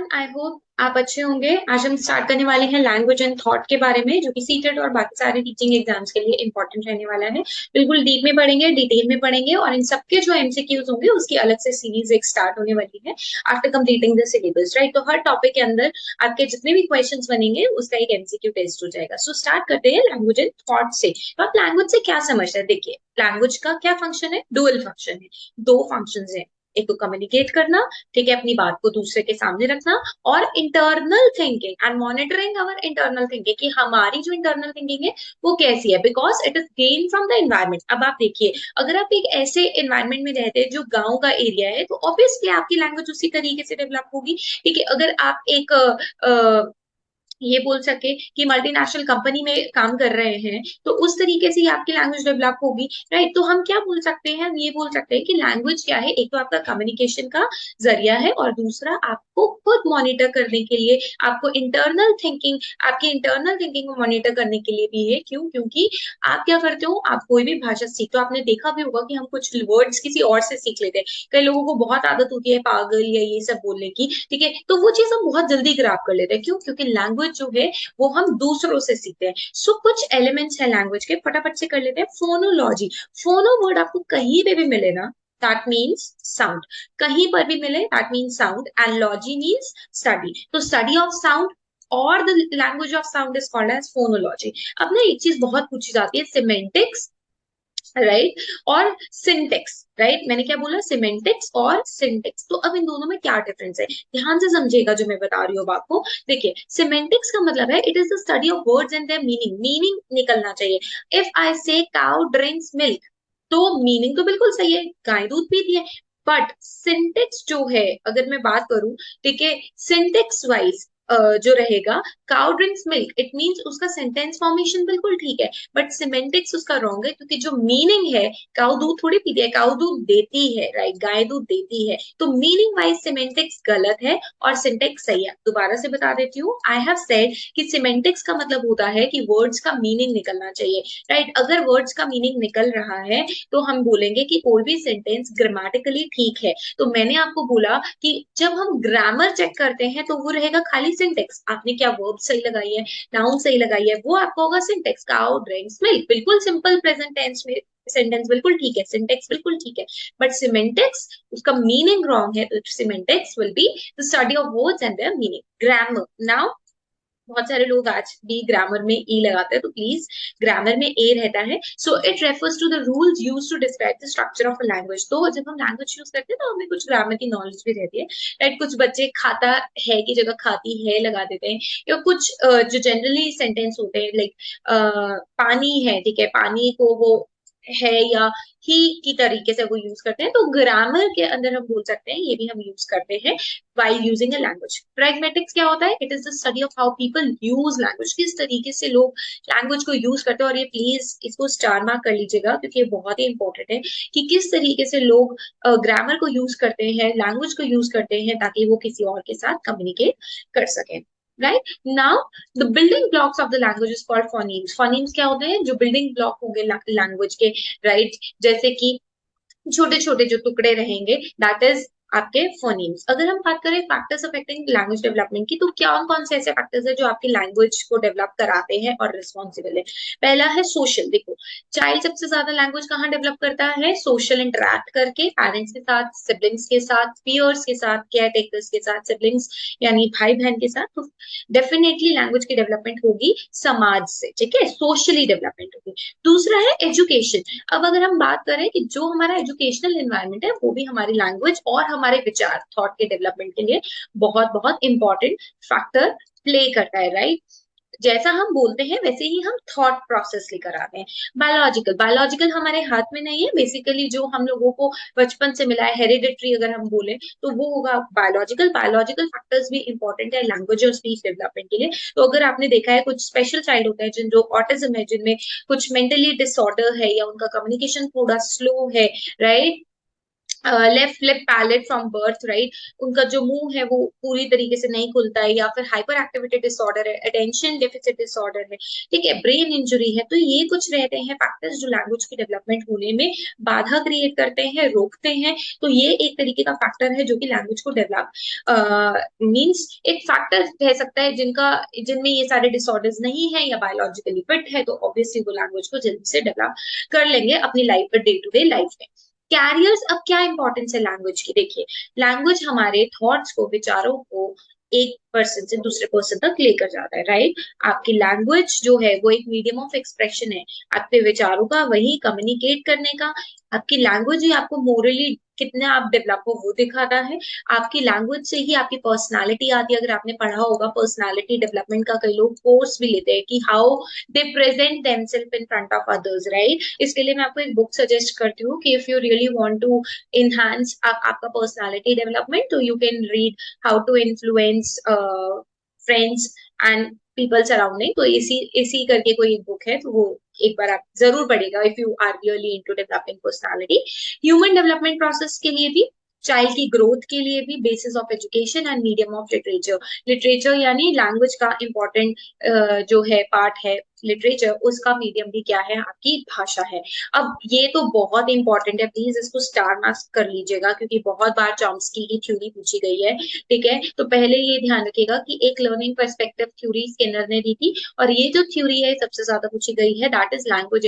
Everyone, I hope आप अच्छे होंगे। आज हम स्टार्ट करने वाले हैं लैंग्वेज एंड थॉट के बारे में, जो कि सीटेट और बाकी सारे टीचिंग एग्जाम्स के लिए इंपॉर्टेंट रहने वाला है। बिल्कुल डीप में पढ़ेंगे, डिटेल में पढ़ेंगे, और इन सबके जो एमसीक्यूज होंगे उसकी अलग से सीरीज एक स्टार्ट होने वाली है after completing the syllabus, right. तो हर टॉपिक के अंदर आपके जितने भी क्वेश्चंस बनेंगे उसका एक एमसीक्यू टेस्ट हो जाएगा। सो स्टार्ट करते हैं लैंग्वेज एंड थॉट से। तो आप लैंग्वेज से क्या समझते हैं? देखिए, लैंग्वेज का क्या फंक्शन है? डुअल फंक्शन है। दो फंक्शंस है। एक तो कम्युनिकेट करना, ठीक है, अपनी बात को दूसरे के सामने रखना, और internal thinking and monitoring our internal thinking, कि हमारी जो इंटरनल थिंकिंग है वो कैसी है, because it is gain from the environment. अब आप देखिए, अगर आप एक ऐसे एनवायरमेंट में रहते हैं जो गांव का एरिया है, तो ऑब्वियसली आपकी लैंग्वेज उसी तरीके से डेवलप होगी। ठीक है, अगर आप एक ये बोल सके कि मल्टीनेशनल कंपनी में काम कर रहे हैं, तो उस तरीके से ही आपकी लैंग्वेज डेवलप होगी, राइट। तो हम क्या बोल सकते हैं? हम ये बोल सकते हैं कि लैंग्वेज क्या है, एक तो आपका कम्युनिकेशन का जरिया है, और दूसरा आपको खुद मॉनिटर करने के लिए, आपको इंटरनल थिंकिंग, आपकी इंटरनल थिंकिंग को मॉनिटर करने के लिए भी है। क्यों? क्योंकि आप क्या करते हो, आप कोई भी भाषा सीखते हो, आपने देखा भी होगा कि हम कुछ वर्ड्स किसी और से सीख लेते हैं। कई लोगों को बहुत आदत होती है पागल या ये सब बोलने की, ठीक है, तो वो चीज हम बहुत जल्दी ग्रैब कर लेते हैं। क्यों? क्योंकि लैंग्वेज जो है वो हम दूसरों से सीखते हैं। सो कुछ एलिमेंट्स है लैंग्वेज के, फटाफट से कर लेते हैं। फोनोलॉजी। फोनो वर्ड आपको कहीं पे भी मिले ना, दैट मीन्स साउंड। कहीं पर भी मिले, that means sound, and logy means study. तो स्टडी ऑफ साउंड और the language of sound is called as phonology. अब ना एक चीज बहुत पूछी जाती है, सिमेंटिक्स, राइट, और सिंटेक्स, राइट। मैंने क्या बोला? सिमेंटिक्स और सिंटेक्स। तो अब इन दोनों में क्या डिफरेंस है, ध्यान से समझिएगा जो मैं बता रही हूँ आपको। देखिए, सिमेंटिक्स का मतलब है it is the study of words and there meaning. Meaning निकलना चाहिए। इफ आई से काउ ड्रिंक्स मिल्क, तो मीनिंग तो बिल्कुल सही है, गाय दूध पीती है। बट सिंटेक्स जो है, अगर मैं बात करूं, ठीक है, सिंटेक्स वाइज जो रहेगा, cow drinks milk, it means उसका सेंटेंस फॉर्मेशन बिल्कुल ठीक है, बट सिमेंटिक्स उसका रॉन्ग है, क्योंकि जो मीनिंग है, काऊ दूध थोड़ी पीती है, काऊ दूध देती है, राइट, गाय दूध देती है। तो मीनिंग वाइज सिमेंटिक्स गलत है और सिंटेक्स सही है। दोबारा से बता देती हूँ, आई हैव सेड कि सिमेंटिक्स का मतलब होता है कि वर्ड्स का मीनिंग निकलना चाहिए, राइट। अगर वर्ड्स का मीनिंग निकल रहा है तो हम बोलेंगे कि कोई भी सेंटेंस ग्रामेटिकली ठीक है। तो मैंने आपको बोला कि जब हम ग्रामर चेक करते हैं तो वो रहेगा खाली सिंटेक्स। आपने क्या वर्ब सही लगाई है, नाउन सही लगाई है, वो आपका होगा सिंटेक्स। काउ ड्रिंक्स मिल्क बिल्कुल सिंपल प्रेजेंट टेंस में, सेंटेंस बिल्कुल ठीक है, सिंटेक्स बिल्कुल ठीक है। बट सिमेंटिक्स, उसका मीनिंग रॉन्ग है, तो semantics will be the study of words and there meaning. Grammar now, बहुत सारे लोग आज भी ग्रामर में ई लगाते हैं, तो प्लीज, ग्रामर में ए रहता है। So it refers to the rules use to describe the structure of a language. तो जब हम लैंग्वेज यूज करते हैं तो हमें कुछ ग्रामर की नॉलेज भी रहती है, राइट। कुछ बच्चे खाता है की जगह खाती है लगा देते हैं, या कुछ जो जनरली सेंटेंस होते हैं, लाइक पानी है, ठीक है, पानी को वो है या ही की तरीके से वो यूज करते हैं। तो ग्रामर के अंदर हम बोल सकते हैं, ये भी हम यूज करते हैं while using a language. Pragmatics क्या होता है? It is the study of how people use language. किस तरीके से लोग लैंग्वेज को यूज करते हैं। और ये प्लीज इसको स्टार मार्क कर लीजिएगा, क्योंकि ये बहुत ही इंपॉर्टेंट है कि किस तरीके से लोग ग्रामर को यूज करते हैं, लैंग्वेज को यूज करते हैं, ताकि वो किसी और के साथ कम्युनिकेट कर सकें, right. Now the building blocks of the language is called phonemes. Phonemes क्या होते हैं? जो बिल्डिंग ब्लॉक होंगे लैंग्वेज के, राइट, जैसे कि छोटे छोटे जो टुकड़े रहेंगे, दैट इज आपके फोनीम्स। अगर हम बात करें फैक्टर्स अफेक्टिंग लैंग्वेज डेवलपमेंट की, तो क्या कौन कौन से ऐसे फैक्टर्स है जो आपकी लैंग्वेज को डेवलप कराते हैं और रिस्पॉन्सिबल है? पहला है सोशल। देखो, चाइल्ड सबसे ज्यादा लैंग्वेज कहाँ डेवलप करता है? सोशल इंटरेक्ट करके, पेरेंट्स के साथ, सिबलिंग्स के साथ, पीयर्स के साथ, केयर टेकर्स के साथ, सिबलिंग्स यानी भाई बहन के साथ। तो डेफिनेटली लैंग्वेज की डेवलपमेंट होगी समाज से, ठीक है, सोशली डेवलपमेंट होगी। दूसरा है एजुकेशन। अब अगर हम बात करें कि जो हमारा एजुकेशनल एनवायरनमेंट है, वो भी हमारी लैंग्वेज और हमारे विचार, थॉट के डेवलपमेंट के लिए बहुत बहुत इंपॉर्टेंट फैक्टर प्ले करता है, राइट। जैसा हम बोलते हैं वैसे ही हम थॉट प्रोसेस लेकर आते हैं। बायोलॉजिकल, बायोलॉजिकल हमारे हाथ में नहीं है, बेसिकली जो हम लोगों को बचपन से मिला है, हेरिडिटरी अगर हम बोले तो वो होगा बायोलॉजिकल। बायोलॉजिकल फैक्टर्स भी इंपॉर्टेंट है लैंग्वेज और स्पीच डेवलपमेंट के लिए। तो अगर आपने देखा है, कुछ स्पेशल चाइल्ड होते हैं जिन जो ऑटिज्म है, जिनमें कुछ मेंटली डिसऑर्डर है, या उनका कम्युनिकेशन थोड़ा स्लो है, right, left lip palate from birth, right, उनका जो मुंह है वो पूरी तरीके से नहीं खुलता है, या फिर हाइपर एक्टिविटी डिसऑर्डर है, अटेंशन डेफिसिट डिसऑर्डर है, ठीक है, ब्रेन इंजुरी है। तो ये कुछ रहते हैं फैक्टर्स जो लैंग्वेज की डेवलपमेंट होने में बाधा क्रिएट करते हैं, रोकते हैं। तो ये एक तरीके का फैक्टर है जो कि लैंग्वेज को डेवलप मीन्स एक फैक्टर कह सकता है जिनका जिनमें ये सारे डिसऑर्डर्स नहीं है या बायोलॉजिकली फिट है, तो ऑब्वियसली वो लैंग्वेज को जल्दी से डेवलप कर लेंगे अपनी life day to day life में। कैरियर्स, अब क्या इंपॉर्टेंस है लैंग्वेज की, देखिए लैंग्वेज हमारे थॉट्स को, विचारों को एक पर्सन से दूसरे पर्सन तक लेकर जाता है, राइट। आपकी लैंग्वेज जो है वो एक मीडियम ऑफ एक्सप्रेशन है आपके विचारों का, वही कम्युनिकेट करने का। आपकी लैंग्वेज ही आपको मोरली कितने आप डेवलप हो वो दिखाता है। आपकी लैंग्वेज से ही आपकी पर्सनालिटी आती है। अगर आपने पढ़ा होगा पर्सनालिटी डेवलपमेंट का, कई लोग कोर्स भी लेते हैं कि how they present themselves in front of others, right. इसके लिए मैं आपको एक बुक सजेस्ट करती हूँ कि if you really want to enhance आपका पर्सनालिटी डेवलपमेंट, तो you can read how to influence friends and people surrounding. तो इसी इसी करके कोई एक बुक है, तो वो एक बार आप जरूर पढ़ेगा if you are really into developing personality. Human development process के लिए भी, चाइल्ड की ग्रोथ के लिए भी, basis of education and medium of literature. Literature यानी लैंग्वेज का इंपॉर्टेंट जो है पार्ट है लिटरेचर, उसका मीडियम भी क्या है, आपकी भाषा है। अब ये तो बहुत इंपॉर्टेंट है, प्लीज इसको स्टार मार्क्स कर लीजिएगा, क्योंकि बहुत बार चॉम्स्की की थ्योरी पूछी गई है, ठीक है। तो पहले ये ध्यान रखिएगा कि एक लर्निंग पर्सपेक्टिव थ्योरी स्किनर ने दी थी, और ये जो थ्योरी है सबसे ज्यादा पूछी गई है, that is language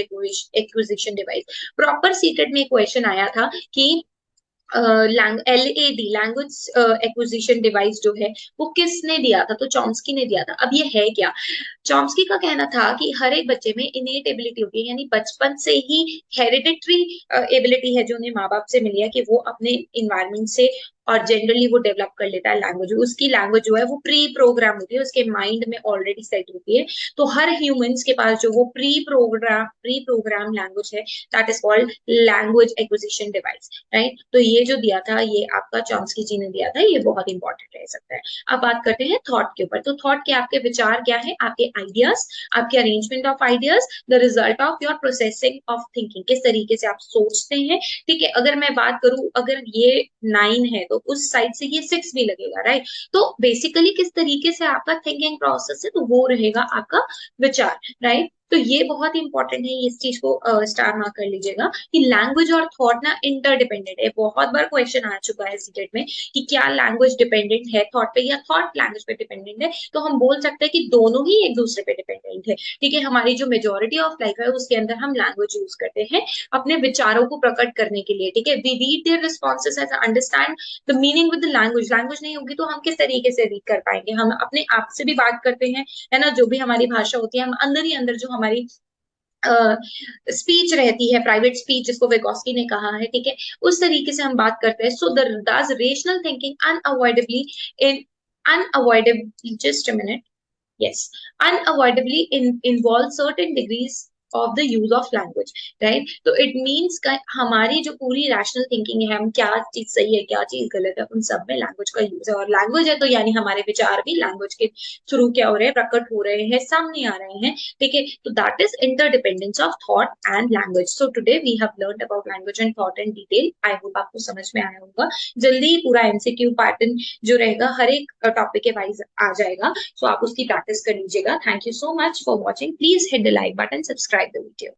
acquisition device. Proper CTET में क्वेश्चन आया था कि LAD लैंग्वेज एक्विजिशन डिवाइस जो है वो किसने दिया था, तो चॉम्स्की ने दिया था। अब ये है क्या, चॉम्स्की का कहना था कि हर एक बच्चे में इनेट एबिलिटी होती है, यानी बचपन से ही हेरिडिटरी एबिलिटी है जो उन्हें माँ बाप से मिली है, कि वो अपने इन्वायरमेंट से और जनरली वो डेवलप कर लेता है लैंग्वेज। उसकी लैंग्वेज जो है वो प्री प्रोग्राम होती है, उसके माइंड में ऑलरेडी सेट होती है। तो हर ह्यूमंस के पास जो वो प्री प्रोग्राम लैंग्वेज है, that is called language acquisition device, right. तो ये जो दिया था ये आपका चॉम्स्की जी ने दिया था, ये बहुत इंपॉर्टेंट रह सकता है। अब बात करते हैं थॉट के ऊपर। तो थॉट के आपके विचार क्या है, आपके आइडियाज, आपके arrangement of ideas, the result of your processing of thinking, किस तरीके से आप सोचते हैं, ठीक है। अगर मैं बात करूं, अगर ये 9 है तो उस साइड से ये 6 भी लगेगा, राइट। तो बेसिकली किस तरीके से आपका थिंकिंग प्रोसेस है, तो वो रहेगा आपका विचार, राइट। तो ये बहुत इंपॉर्टेंट है, इस चीज को स्टार मार्क कर लीजिएगा कि लैंग्वेज और थॉट ना इंटरडिपेंडेंट है। बहुत बार क्वेश्चन आ चुका है सीटेट में कि क्या लैंग्वेज डिपेंडेंट है थॉट पे या थॉट लैंग्वेज पे डिपेंडेंट है, तो हम बोल सकते हैं कि दोनों ही एक दूसरे पे डिपेंडेंट है, ठीक है। हमारी जो मेजोरिटी ऑफ लाइफ है उसके अंदर हम लैंग्वेज यूज करते हैं अपने विचारों को प्रकट करने के लिए, ठीक है। We read their responses as understand the meaning with the language. Language नहीं होगी तो हम किस तरीके से रीड कर पाएंगे, हम अपने आप से भी बात करते हैं, है ना, जो भी हमारी भाषा होती है, हम अंदर ही अंदर जो हमारी स्पीच रहती है, प्राइवेट स्पीच जिसको वेगोस्की ने कहा है, ठीक है, उस तरीके से हम बात करते हैं। So this rational thinking unavoidably in unavoidably just a minute, yes, unavoidably involve certain degrees of the use of language, right। तो इट मीन्स का हमारी जो पूरी रैशनल थिंकिंग है, हम क्या चीज सही है क्या चीज गलत है, उन सब में लैंग्वेज का यूज है। और लैंग्वेज है तो यानी हमारे विचार भी लैंग्वेज के थ्रू क्या हो रहे हैं, प्रकट हो रहे हैं, सामने आ रहे हैं, ठीक है। तो that is interdependence of thought and language. So today we have learned about language and thought in detail. I hope आपको समझ में आया होगा। जल्दी ही पूरा एमसीक्यू पैटर्न जो रहेगा हर एक टॉपिक के वाइज आ जाएगा, सो आप उसकी प्रैक्टिस कर लीजिएगा। Thank you so much for watching. Please hit the like button, subscribe the video.